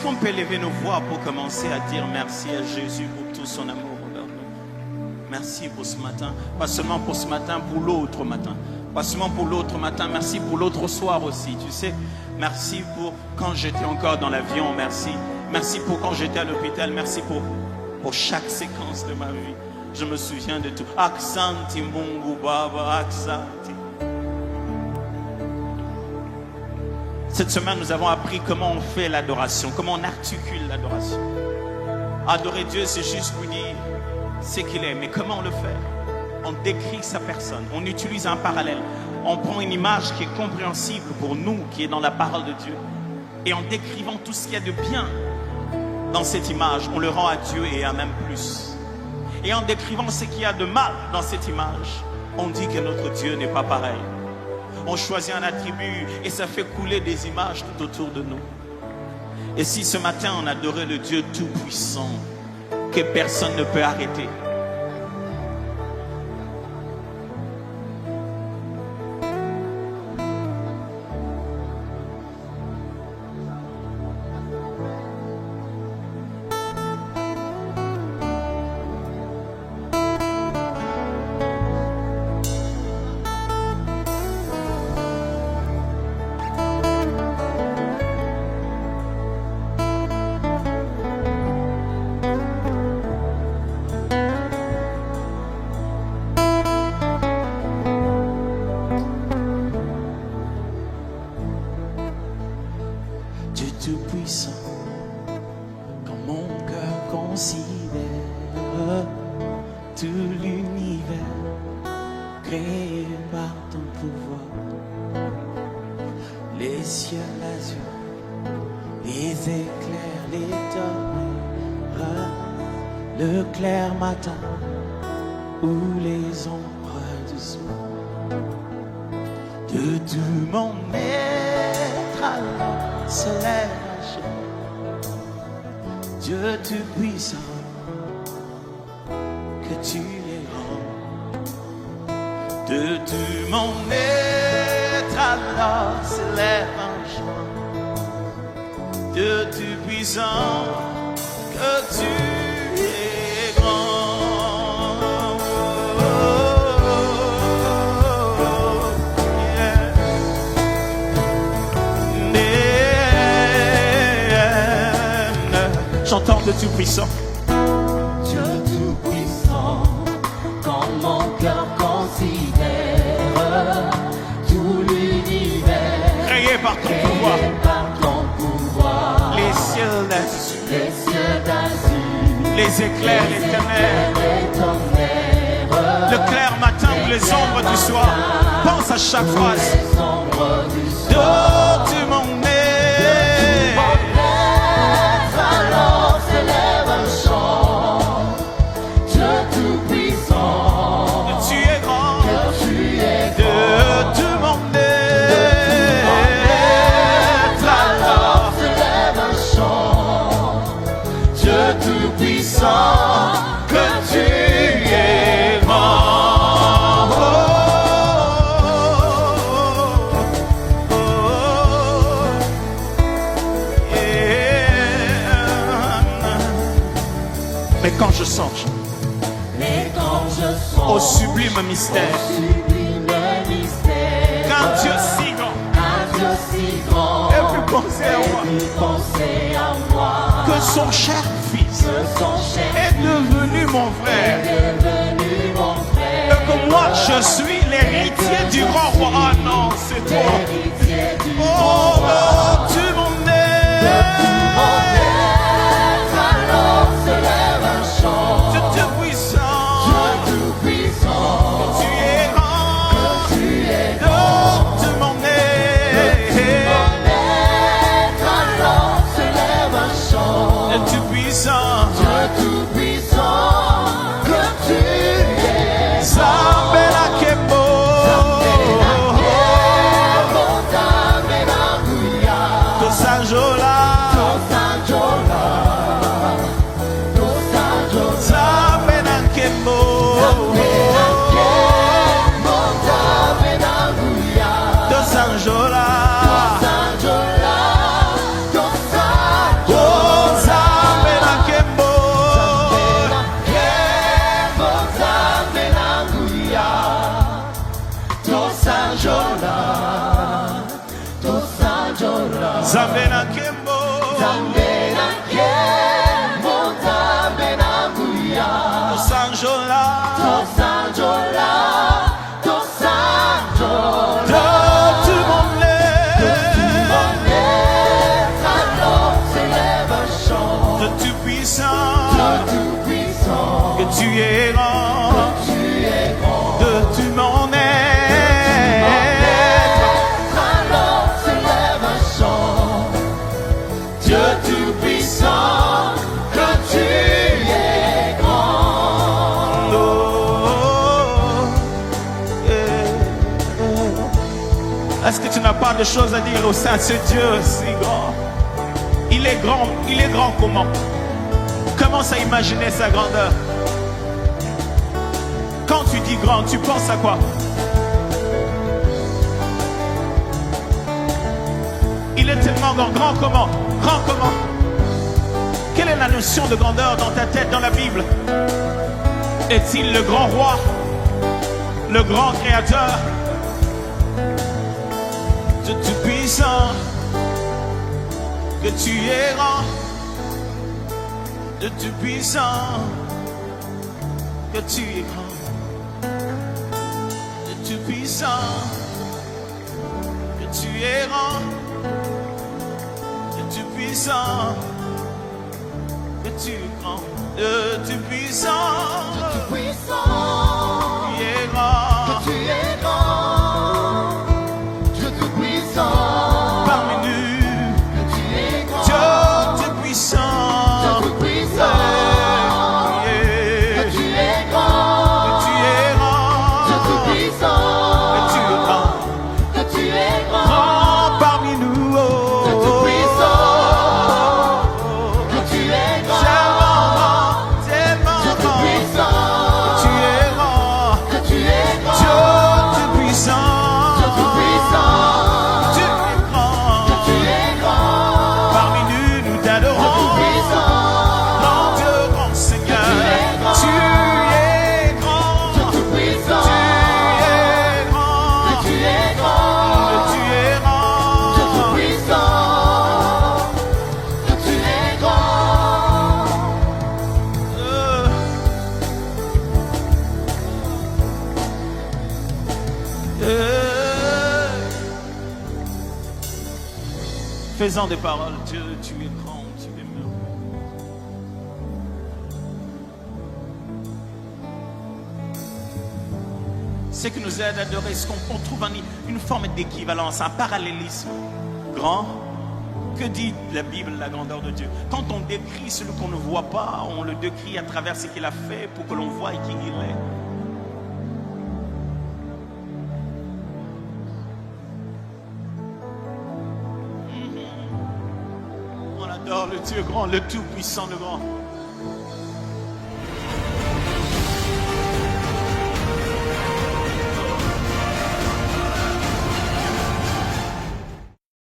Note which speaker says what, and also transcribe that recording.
Speaker 1: qu'on peut lever nos voix pour commencer à dire merci à Jésus pour tout son amour envers nous? Merci pour ce matin. Pas seulement pour ce matin, pour l'autre matin. Pas seulement pour l'autre matin, merci pour l'autre soir aussi, tu sais. Merci pour quand j'étais encore dans l'avion, merci. Merci pour quand j'étais à l'hôpital, merci pour chaque séquence de ma vie. Je me souviens de tout. Aksanti Mungu Baba, Aksanti. Cette semaine, nous avons appris comment on fait l'adoration, comment on articule l'adoration. Adorer Dieu, c'est juste lui dire ce qu'il est, mais comment on le fait? On décrit sa personne, on utilise un parallèle, on prend une image qui est compréhensible pour nous, qui est dans la parole de Dieu. Et en décrivant tout ce qu'il y a de bien dans cette image, on le rend à Dieu et à même plus. Et en décrivant ce qu'il y a de mal dans cette image, on dit que notre Dieu n'est pas pareil. On choisit un attribut et ça fait couler des images tout autour de nous. Et si ce matin on adorait le Dieu tout-puissant, que personne ne peut arrêter, tout-puissant, quand mon cœur considère tout l'univers créé par ton pouvoir, les cieux l'azur, les éclairs, les tonnerres, le clair matin ou les ombres du soir, de tout mon être alors se lève un jour, Dieu tout-puissant, que tu es grand. De tout mon être alors se lève un jour, Dieu tout-puissant, que tu es grand. J'entends de tout-puissant.
Speaker 2: Dieu tout-puissant, quand mon cœur considère tout l'univers
Speaker 1: Créé par ton pouvoir,
Speaker 2: les cieux d'azur,
Speaker 1: les éclairs, les ténèbres, le clair matin ou les ombres du soir. Pense à chaque phrase. De tu m'en es. Que tu es grand. Mais quand je songe au sublime mystère, qu'un Dieu si grand ait pu penser à moi, que son cher Fils est devenu mon frère, et que moi je suis l'héritier du grand roi. Ah non, c'est toi. Oh non, tu m'en es.
Speaker 2: Alors se lève un chant,
Speaker 1: Dieu tout-puissant, que tu es grand,
Speaker 2: que tu es grand.
Speaker 1: tu m'en es.
Speaker 2: Alors se lève un chant,
Speaker 1: Dieu tout-puissant,
Speaker 2: Dieu tout-puissant, que tu es.
Speaker 1: Sabela Kebo, Tosanjola, Sabela Kebo, Tosanjola, oh Tosanjola, de tout mon être, de tout puissant, que tu es grand, de tout mon être,
Speaker 2: Dieu tout-puissant, que tu es grand.
Speaker 1: oh, yeah. Est-ce que tu n'as pas de choses à dire au sein de ce Dieu si grand? Il est grand comment? Commence à imaginer sa grandeur. Quand tu dis grand, tu penses à quoi? Il est tellement grand. Grand comment? Grand comment? Quelle est la notion de grandeur dans ta tête, dans la Bible? Est-il le grand roi? Le grand créateur? De tout puissant? Que tu es grand? De tout puissant? Que tu es grand? De tout puissant? Que tu es grand? De tout puissant? Que tu es grand? De tout puissant?
Speaker 2: Puissant,
Speaker 1: Tu es grand?
Speaker 2: que tu es grand. Dieu tout-puissant,
Speaker 1: Parmi nous,
Speaker 2: que tu es grand.
Speaker 1: Dieu tout-puissant.
Speaker 2: Dieu tout-puissant,
Speaker 1: Yeah.
Speaker 2: que tu es grand.
Speaker 1: Que tu es grand.
Speaker 2: Dieu tout-puissant,
Speaker 1: Que tu es grand.
Speaker 2: que tu es grand.
Speaker 1: Grand parmi nous. Oh.
Speaker 2: Dieu tout-puissant, que tu es grand.
Speaker 1: Tellement
Speaker 2: Dieu
Speaker 1: grand.
Speaker 2: tout-puissant,
Speaker 1: Tu es grand.
Speaker 2: que tu es grand.
Speaker 1: Dieu tout-puissant.
Speaker 2: Dieu tout-puissant,
Speaker 1: Tu es grand.
Speaker 2: que tu es grand.
Speaker 1: Parmi nous, nous t'adorons.
Speaker 2: Tout-puissant,
Speaker 1: Grand Dieu, grand Seigneur. Tu es grand.
Speaker 2: Dieu tout-puissant,
Speaker 1: Tu es grand.
Speaker 2: que tu es grand.
Speaker 1: Tu es grand.
Speaker 2: Dieu tout-puissant, que tu es grand.
Speaker 1: Faisant des paroles, Dieu, tu es grand, tu es merveilleux. Ce qui nous aide à adorer, ce qu'on trouve une forme d'équivalence, un parallélisme grand. Que dit la Bible, la grandeur de Dieu? Quand on décrit celui qu'on ne voit pas, on le décrit à travers ce qu'il a fait pour que l'on voie qui il est. On adore le Dieu grand, le tout-puissant, le grand.